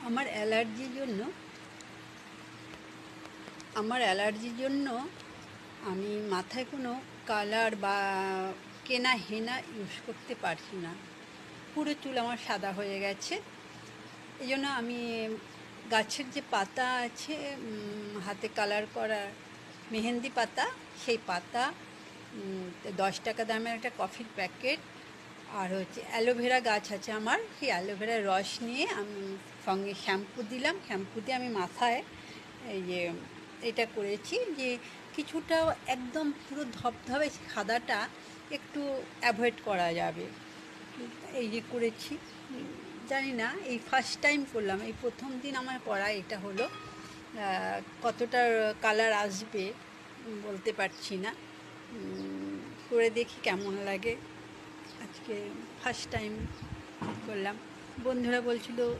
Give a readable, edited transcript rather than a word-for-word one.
আমার অ্যালার্জির জন্য আমি মাথায় কোনো কালার বা কেনা হেনা ইউজ করতে পারছি না। পুরো চুল আমার সাদা হয়ে গেছে। এই জন্য আমি গাছের যে পাতা আছে, হাতে কালার করার মেহেন্দি পাতা, সেই পাতা, 10 টাকা দামের একটা কফির প্যাকেট, আর হচ্ছে অ্যালোভেরা গাছ আছে আমার, সেই অ্যালোভেরার রস নিয়ে আমি সঙ্গে শ্যাম্পু দিলাম। শ্যাম্পু দিয়ে আমি মাথায় এই যে এটা করেছি যে কিছুটা একদম পুরো ধবধবে সাদাটা একটু অ্যাভয়েড করা যাবে, এই যে করেছি। জানি না, এই ফার্স্ট টাইম করলাম, এই প্রথম দিন আমার করা এটা হলো। কতটা কালার আসবে বলতে পারছি না, করে দেখি কেমন লাগে। আজকে ফার্স্ট টাইম করলাম। বন্ধুরা বলছিল